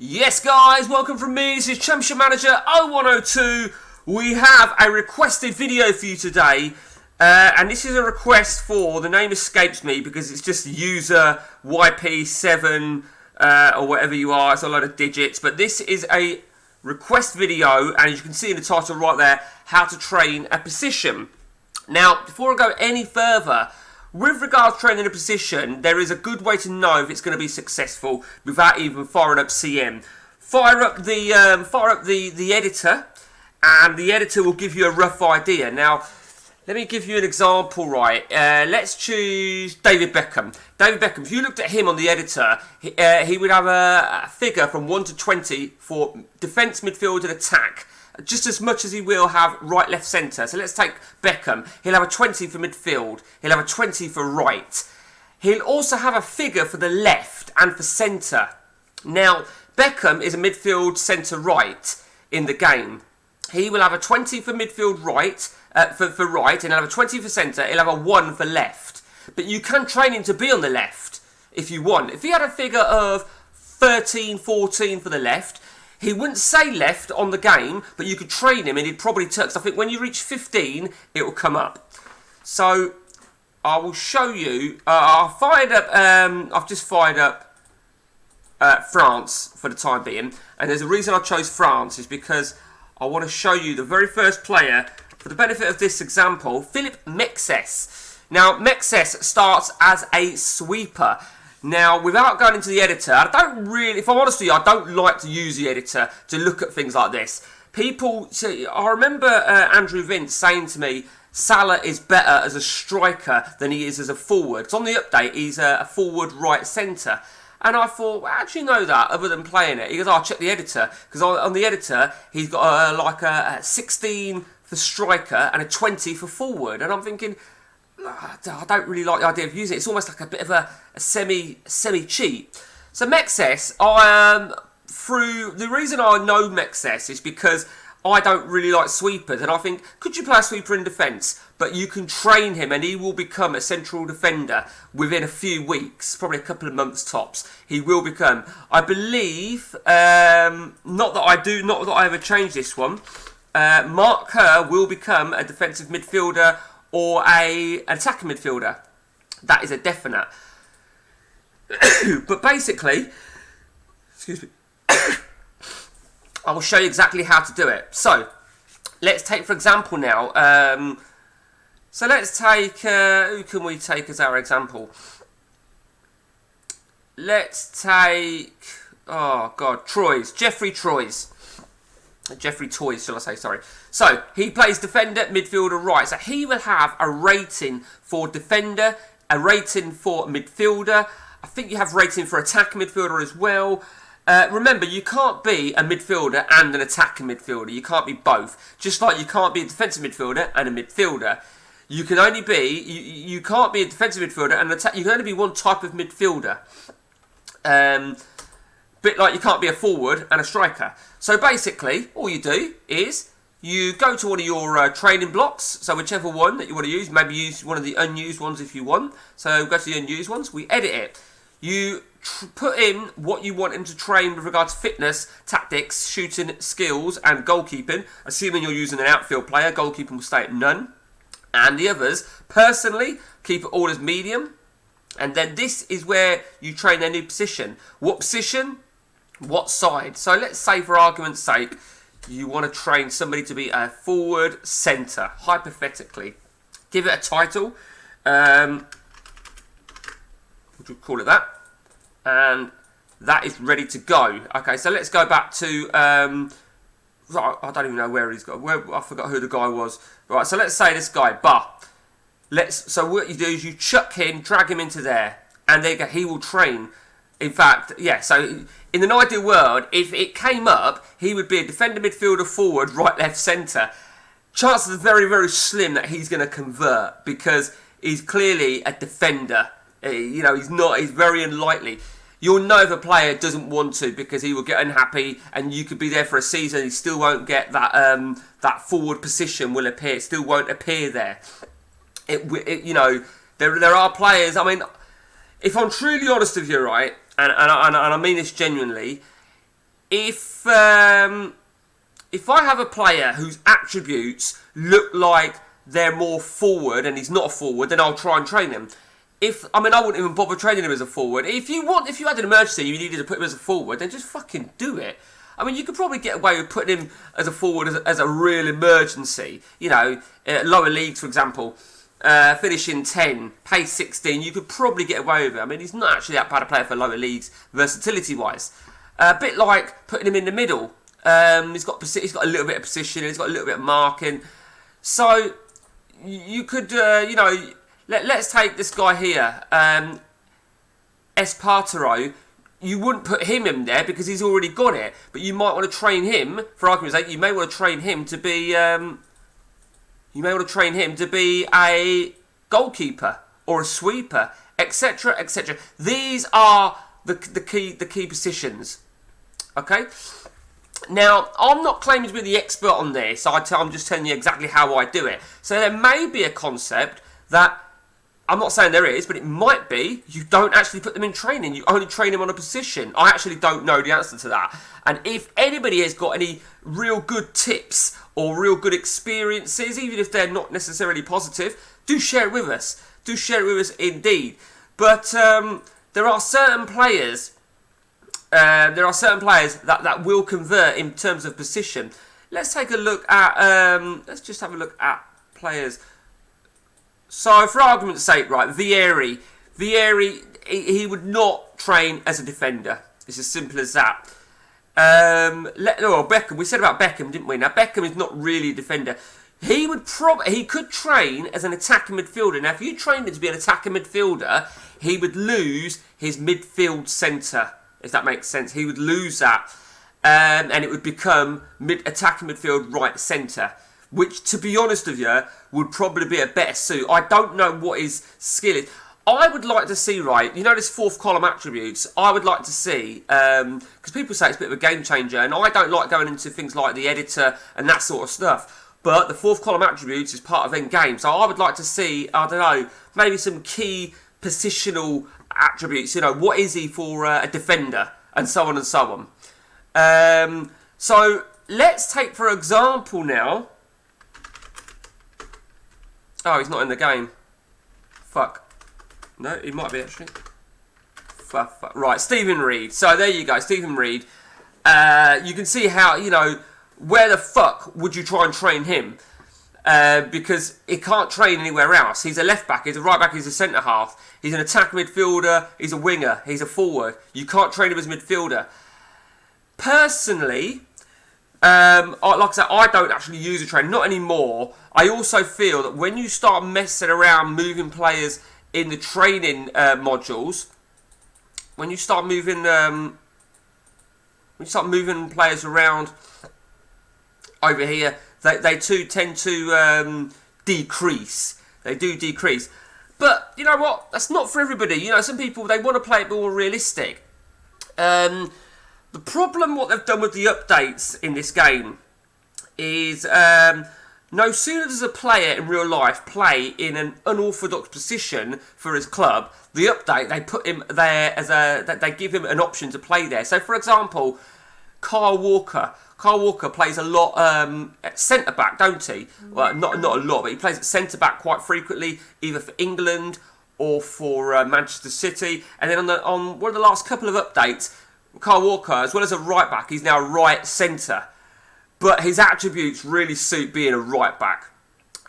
Yes guys, welcome from me, this is Championship Manager 0102. We have a requested video for you today, and this is a request for, the name escapes me because it's just user YP7 or whatever you are, it's a load of digits, but this is a request video, and as you can see in the title right there, how to train a position. Now, before I go any further, with regards to training a position, there is a good way to know if it's going to be successful without even firing up CM. Fire up the editor, and the editor will give you a rough idea. Now, let me give you an example, right? Let's choose David Beckham. David Beckham, if you looked at him on the editor, he would have a figure from 1 to 20 for defence, midfield and attack. Just as much as he will have right, left, centre. So let's take Beckham. He'll have a 20 for midfield. He'll have a 20 for right. He'll also have a figure for the left and for centre. Now, Beckham is a midfield centre right in the game. He will have a 20 for midfield right, for right, and he'll have a 20 for centre. He'll have a 1 for left. But you can train him to be on the left if you want. If he had a figure of 13, 14 for the left, he wouldn't say left on the game, but you could train him and he'd probably turn. I think when you reach 15, it will come up. So I will show you. I've just fired up France for the time being, and there's a reason I chose France is because I want to show you the very first player for the benefit of this example, Philippe Metz. Now Metz starts as a sweeper. Now, without going into the editor, I don't really, if I'm honest with you, I don't like to use the editor to look at things like this. People say, I remember Andrew Vince saying to me, Salah is better as a striker than he is as a forward. Because on the update, he's a forward right centre. And I thought, well, how do you know that other than playing it? He goes, I'll check the editor. Because on the editor, he's got like a 16 for striker and a 20 for forward. And I'm thinking, I don't really like the idea of using it. It's almost like a bit of a semi-cheat. So Metz, through the reason I know Metz is because I don't really like sweepers, and I think, could you play a sweeper in defence? But you can train him, and he will become a central defender within a few weeks, probably a couple of months tops. He will become, I believe, not that I ever changed this one. Mark Kerr will become a defensive midfielder or an attacking midfielder. That is a definite. But basically, excuse me, I will show you exactly how to do it. So, let's take, for example, now, so let's take, who can we take as our example? Let's take, oh God, Jeffrey Toys, shall I say, sorry. So, he plays defender, midfielder, right. So, he will have a rating for defender, a rating for midfielder. I think you have rating for attacking midfielder as well. Remember, you can't be a midfielder and an attacking midfielder. You can't be both. Just like you can't be a defensive midfielder and a midfielder. You can only be, you can't be a defensive midfielder and you can only be one type of midfielder. Bit like you can't be a forward and a striker. So basically, all you do is you go to one of your training blocks, so whichever one that you want to use, maybe use one of the unused ones if you want. So go to the unused ones, we edit it. You put in what you want him to train with regards to fitness, tactics, shooting, skills and goalkeeping. Assuming you're using an outfield player, goalkeeping will stay at none. And the others, personally, keep it all as medium. And then this is where you train their new position. What position? What side? So let's say, for argument's sake, you want to train somebody to be a forward centre, hypothetically. Give it a title. We'll call it that. And that is ready to go. Okay, so let's go back to, I don't even know where he's got, I forgot who the guy was. Right, so let's say this guy, so what you do is you chuck him, drag him into there, and there you go, he will train. In fact, yeah, so in an ideal world, if it came up, he would be a defender, midfielder, forward, right, left, centre. Chances are very, very slim that he's going to convert because he's clearly a defender. He's very unlikely. You'll know if a player doesn't want to because he will get unhappy, and you could be there for a season and he still won't get that that forward position will appear. It still won't appear there. There are players. I mean, if I'm truly honest with you, right, and I mean this genuinely, if I have a player whose attributes look like they're more forward and he's not a forward, then I'll try and train him. I wouldn't even bother training him as a forward. If you had an emergency, you needed to put him as a forward, then just fucking do it. I mean, you could probably get away with putting him as a forward as a real emergency. You know, lower leagues, for example, finishing 10, pay 16, you could probably get away with it. I mean, he's not actually that bad a player for lower leagues, versatility-wise. A bit like putting him in the middle. He's got a little bit of position, he's got a little bit of marking. So, you could, let's take this guy here, Espartero. You wouldn't put him in there because he's already got it, but you might want to train him, for argument's sake, you may want to train him to be, a goalkeeper or a sweeper, etc., etc. These are the key positions. Okay. Now, I'm not claiming to be the expert on this. I'm just telling you exactly how I do it. So there may be a concept that, I'm not saying there is, but it might be, you don't actually put them in training. You only train them on a position. I actually don't know the answer to that. And if anybody has got any real good tips or real good experiences, even if they're not necessarily positive, do share it with us. Do share it with us indeed. But there are certain players... that will convert in terms of position. Let's take a look at... let's just have a look at players. So, for argument's sake, right, Vieri, he would not train as a defender. It's as simple as that. Beckham, we said about Beckham, didn't we? Now, Beckham is not really a defender. He could train as an attacking midfielder. Now, if you trained him to be an attacking midfielder, he would lose his midfield centre. If that makes sense, he would lose that, and it would become attacking midfield right centre, which, to be honest with you, would probably be a better suit. I don't know what his skill is. I would like to see, right, you know this fourth column attributes, I would like to see, because people say it's a bit of a game changer, and I don't like going into things like the editor and that sort of stuff, but the fourth column attributes is part of end-game, so I would like to see, I don't know, maybe some key positional attributes, you know, what is he for a defender, and so on and so on. So, let's take, for example, now... Oh, he's not in the game. Fuck. No, he might be, actually. Fuck. Right, Stephen Reed. So, there you go, Stephen Reed. You can see how, you know, where the fuck would you try and train him? Because he can't train anywhere else. He's a left back, he's a right back, he's a centre half. He's an attack midfielder, he's a winger, he's a forward. You can't train him as a midfielder. Personally, like I said, I don't actually use a train, not anymore. I also feel that when you start messing around moving players in the training modules, when you start moving players around over here, they too tend to decrease. They do decrease. But, you know what? That's not for everybody. You know, some people, they want to play it more realistic. The problem, what they've done with the updates in this game is no sooner does a player in real life play in an unorthodox position for his club, the update, they put him there they give him an option to play there. So, for example, Kyle Walker plays a lot at centre-back, don't he? Well, not a lot, but he plays at centre-back quite frequently, either for England or for Manchester City. And then on one of the last couple of updates, Kyle Walker, as well as a right-back, he's now right centre. But his attributes really suit being a right-back.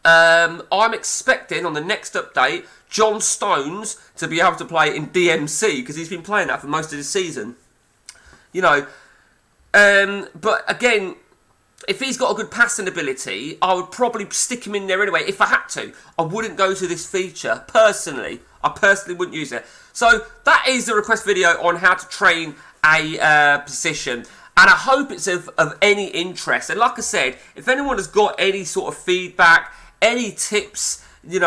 I'm expecting, on the next update, John Stones to be able to play in DMC, because he's been playing that for most of the season. You know... but again, if he's got a good passing ability, I would probably stick him in there anyway if I had to. I wouldn't go to this feature, personally. I personally wouldn't use it. So, that is the request video on how to train a position. And I hope it's of any interest. And like I said, if anyone has got any sort of feedback, any tips, key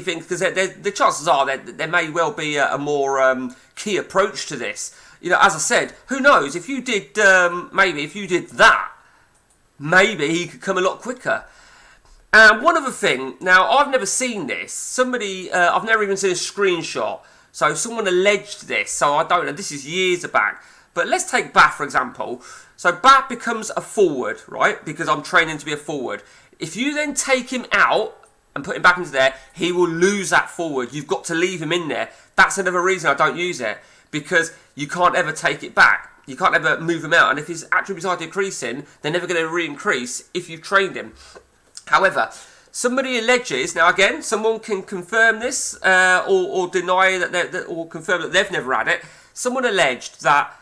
things, because the chances are that there may well be a more key approach to this. You know, as I said, who knows, if you did, if you did that, maybe he could come a lot quicker. And one other thing, now, I've never seen this. I've never even seen a screenshot. So, someone alleged this, so I don't know, this is years back. But let's take Bat, for example. So Bat becomes a forward, right? Because I'm training to be a forward. If you then take him out and put him back into there, he will lose that forward. You've got to leave him in there. That's another reason I don't use it, because you can't ever take it back. You can't ever move him out. And if his attributes are decreasing, they're never going to re-increase if you've trained him. However, somebody alleges, now again, someone can confirm this or deny that, or confirm that they've never had it. Someone alleged that,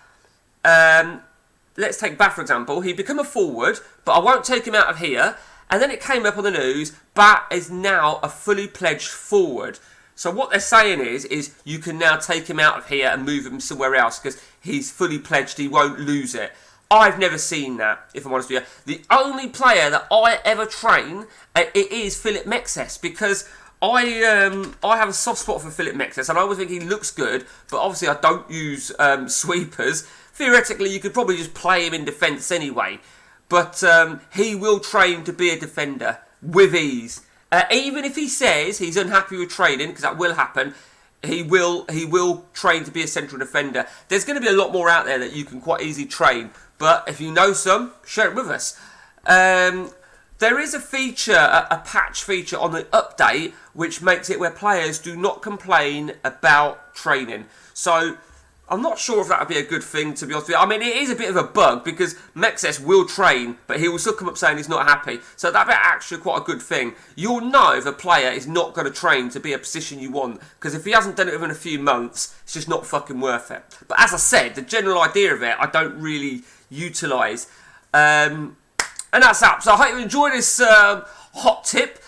let's take Bat for example, he'd become a forward, but I won't take him out of here. And then it came up on the news, Bat is now a fully pledged forward. So what they're saying is you can now take him out of here and move him somewhere else because he's fully pledged, he won't lose it. I've never seen that, if I'm honest with you. The only player that I ever train, it is Philip Mexes, because I have a soft spot for Philip Mexes, and I always think he looks good, but obviously I don't use sweepers. Theoretically, you could probably just play him in defence anyway, but he will train to be a defender with ease. Even if he says he's unhappy with training, because that will happen, he will train to be a central defender. There's going to be a lot more out there that you can quite easily train, but if you know some, share it with us. There is a feature, a patch feature on the update, which makes it where players do not complain about training. So I'm not sure if that would be a good thing, to be honest with you. I mean, it is a bit of a bug because Mexes will train, but he will still come up saying he's not happy. So that'd be actually quite a good thing. You'll know if a player is not going to train to be a position you want, because if he hasn't done it within a few months, it's just not fucking worth it. But as I said, the general idea of it, I don't really utilise. And that's that. So I hope you enjoyed this hot tip.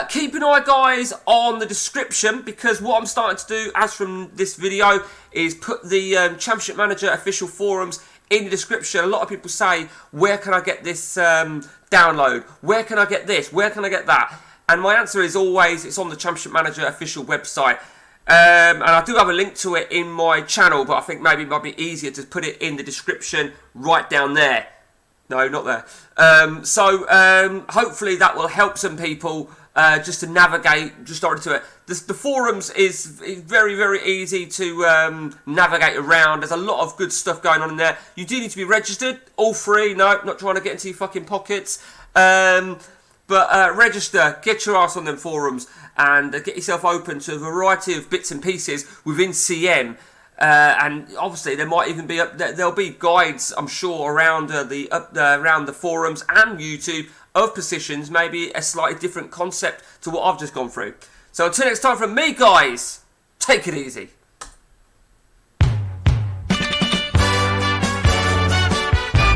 Keep an eye, guys, on the description, because what I'm starting to do, as from this video, is put the Championship Manager official forums in the description. A lot of people say, where can I get this download? Where can I get this? Where can I get that? And my answer is always, it's on the Championship Manager official website. And I do have a link to it in my channel, but I think maybe it might be easier to put it in the description right down there. No, not there. Hopefully that will help some people just to navigate just onto it. The forums is very, very easy to navigate around. There's a lot of good stuff going on in there. You do need to be registered, all free. No, not trying to get into your fucking pockets. But register, get your ass on them forums, and get yourself open to a variety of bits and pieces within CM. And obviously there might even be there'll be guides, I'm sure, around the forums and YouTube of positions, maybe a slightly different concept to what I've just gone through. So until next time from me, guys, take it easy.